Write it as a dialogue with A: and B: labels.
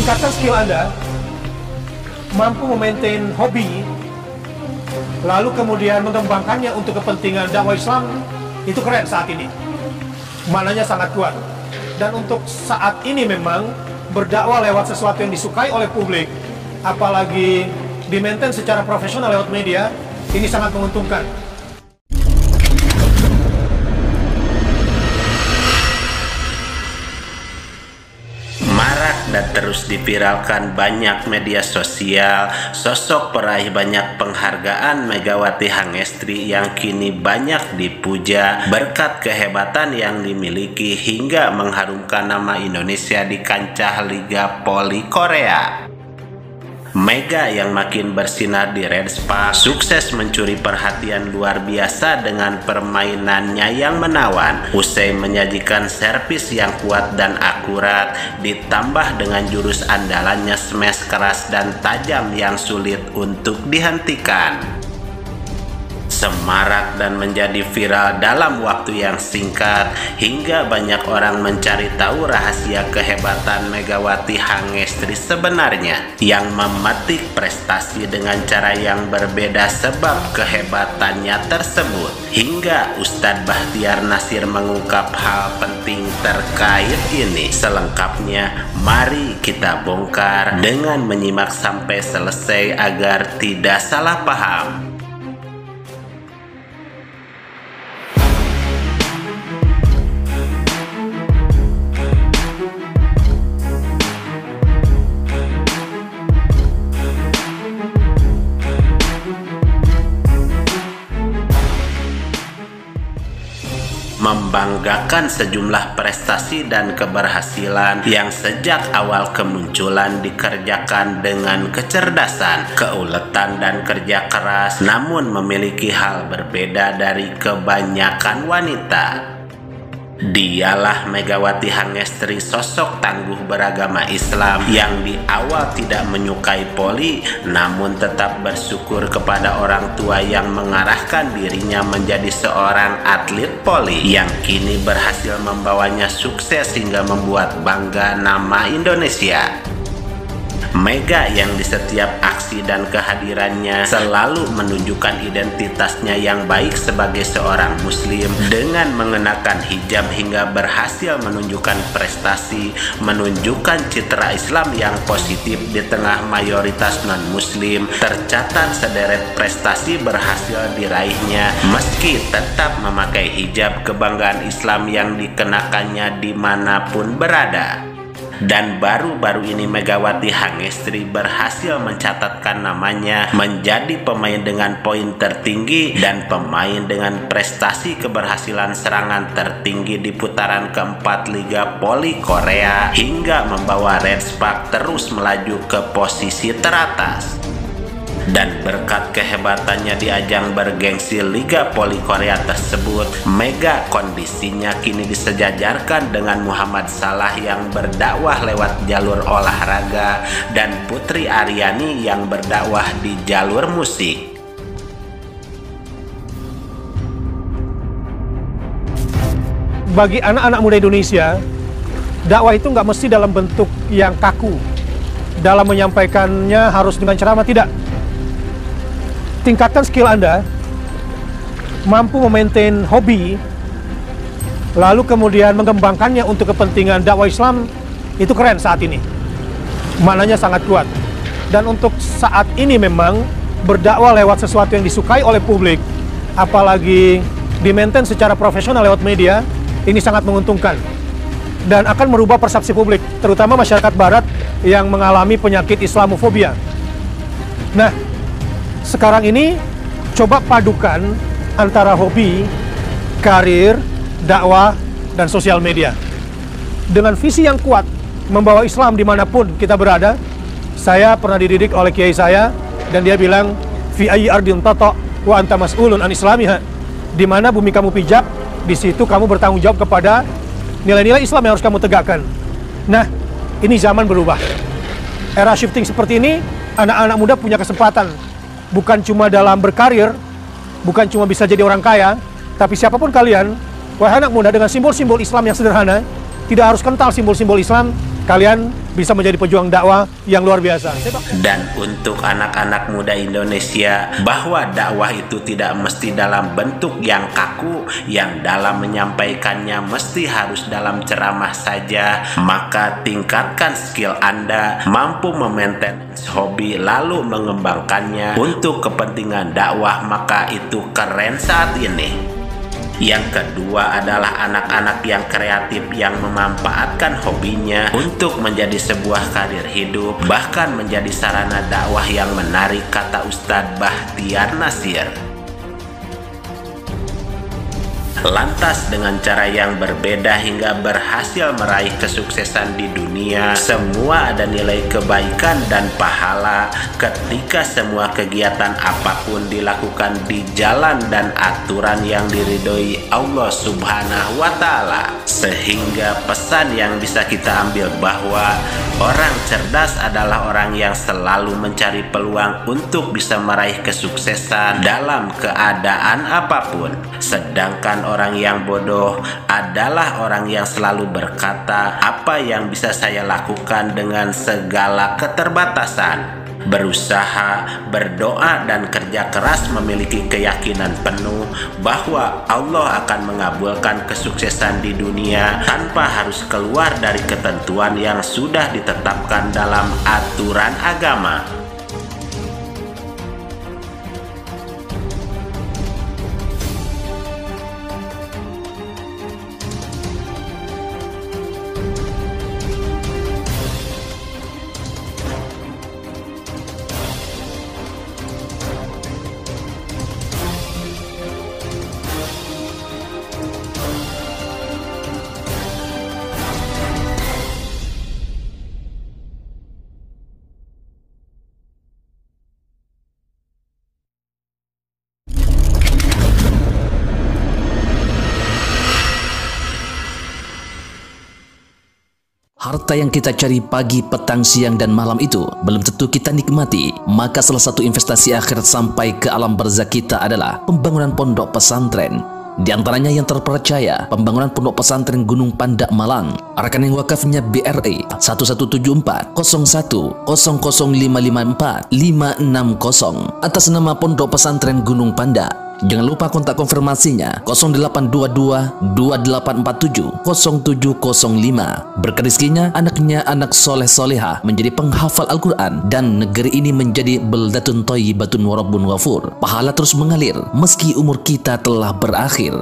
A: tingkatkan skill Anda, mampu memaintain hobi, lalu kemudian mengembangkannya untuk kepentingan dakwah Islam, itu keren saat ini. Maknanya sangat kuat. Dan untuk saat ini memang berdakwah lewat sesuatu yang disukai oleh publik, apalagi di-maintain secara profesional lewat media, ini sangat menguntungkan.
B: Dan terus diviralkan banyak media sosial sosok peraih banyak penghargaan Megawati Hangestri yang kini banyak dipuja berkat kehebatan yang dimiliki hingga mengharumkan nama Indonesia di kancah Liga Voli Korea. Mega yang makin bersinar di Red Spark sukses mencuri perhatian luar biasa dengan permainannya yang menawan. Usai menyajikan servis yang kuat dan akurat, ditambah dengan jurus andalannya smash keras dan tajam yang sulit untuk dihentikan. Semarak dan menjadi viral dalam waktu yang singkat hingga banyak orang mencari tahu rahasia kehebatan Megawati Hangestri sebenarnya yang memetik prestasi dengan cara yang berbeda sebab kehebatannya tersebut. Hingga Ustadz Bahtiar Nasir mengungkap hal penting terkait ini. Selengkapnya mari kita bongkar dengan menyimak sampai selesai agar tidak salah paham. Membanggakan sejumlah prestasi dan keberhasilan yang sejak awal kemunculan dikerjakan dengan kecerdasan, keuletan dan kerja keras, namun memiliki hal berbeda dari kebanyakan wanita. Dialah Megawati Hangestri, sosok tangguh beragama Islam yang di awal tidak menyukai voli, namun tetap bersyukur kepada orang tua yang mengarahkan dirinya menjadi seorang atlet voli yang kini berhasil membawanya sukses hingga membuat bangga nama Indonesia. Mega yang di setiap aksi dan kehadirannya selalu menunjukkan identitasnya yang baik sebagai seorang muslim dengan mengenakan hijab hingga berhasil menunjukkan prestasi, menunjukkan citra Islam yang positif di tengah mayoritas non-muslim. Tercatat sederet prestasi berhasil diraihnya meski tetap memakai hijab, kebanggaan Islam yang dikenakannya dimanapun berada. Dan baru-baru ini Megawati Hangestri berhasil mencatatkan namanya menjadi pemain dengan poin tertinggi dan pemain dengan prestasi keberhasilan serangan tertinggi di putaran keempat Liga Voli Korea hingga membawa Red Spark terus melaju ke posisi teratas. Dan berkat kehebatannya di ajang bergengsi Liga Voli Korea tersebut, Mega kondisinya kini disejajarkan dengan Muhammad Salah yang berdakwah lewat jalur olahraga dan Putri Aryani yang berdakwah di jalur musik.
A: Bagi anak-anak muda Indonesia, dakwah itu nggak mesti dalam bentuk yang kaku. Dalam menyampaikannya harus dengan ceramah, tidak. Tingkatkan skill Anda, mampu memaintain hobi, lalu kemudian mengembangkannya untuk kepentingan dakwah Islam, itu keren saat ini. Maknanya sangat kuat. Dan untuk saat ini memang berdakwah lewat sesuatu yang disukai oleh publik, apalagi di-maintain secara profesional lewat media, ini sangat menguntungkan. Dan akan merubah persepsi publik, terutama masyarakat barat yang mengalami penyakit Islamofobia. Nah, sekarang ini coba padukan antara hobi, karir, dakwah, dan sosial media. Dengan visi yang kuat, membawa Islam dimanapun kita berada. Saya pernah dididik oleh kiai saya, dan dia bilang, fi ayyi ardin tata wa anta mas'ulun an islamiha. Di mana bumi kamu pijak, di situ kamu bertanggung jawab kepada nilai-nilai Islam yang harus kamu tegakkan. Nah, ini zaman berubah. Era shifting seperti ini, anak-anak muda punya kesempatan. Bukan cuma dalam berkarir, bukan cuma bisa jadi orang kaya, tapi siapapun kalian, wahai anak muda, dengan simbol-simbol Islam yang sederhana, tidak harus kental simbol-simbol Islam, kalian bisa menjadi pejuang dakwah yang luar biasa.
B: Dan untuk anak-anak muda Indonesia, bahwa dakwah itu tidak mesti dalam bentuk yang kaku, yang dalam menyampaikannya mesti harus dalam ceramah saja. Maka tingkatkan skill Anda, mampu memaintain hobi lalu mengembangkannya untuk kepentingan dakwah, maka itu keren saat ini. Yang kedua adalah anak-anak yang kreatif yang memanfaatkan hobinya untuk menjadi sebuah karir hidup, bahkan menjadi sarana dakwah yang menarik, kata Ustadz Bahtiar Nasir. Lantas dengan cara yang berbeda hingga berhasil meraih kesuksesan di dunia, semua ada nilai kebaikan dan pahala ketika semua kegiatan apapun dilakukan di jalan dan aturan yang diridhoi Allah Subhanahu wa Ta'ala. Sehingga pesan yang bisa kita ambil bahwa orang cerdas adalah orang yang selalu mencari peluang untuk bisa meraih kesuksesan dalam keadaan apapun. Sedangkan orang yang bodoh adalah orang yang selalu berkata, apa yang bisa saya lakukan dengan segala keterbatasan? Berusaha, berdoa, dan kerja keras memiliki keyakinan penuh bahwa Allah akan mengabulkan kesuksesan di dunia tanpa harus keluar dari ketentuan yang sudah ditetapkan dalam aturan agama.
C: Harta yang kita cari pagi, petang, siang, dan malam itu belum tentu kita nikmati. Maka salah satu investasi akhirat sampai ke alam barzakh kita adalah pembangunan pondok pesantren. Di antaranya yang terpercaya, pembangunan pondok pesantren Gunung Panda Malang. Rekening wakafnya BRI 1174 01 00554 560 atas nama Pondok Pesantren Gunung Panda. Jangan lupa kontak konfirmasinya 0822 2847 0705. Berkat rezekinya, anaknya anak soleh soleha menjadi penghafal Al-Quran dan negeri ini menjadi beldatun thayyibatun wa rabbun ghafur. Pahala terus mengalir meski umur kita telah berakhir.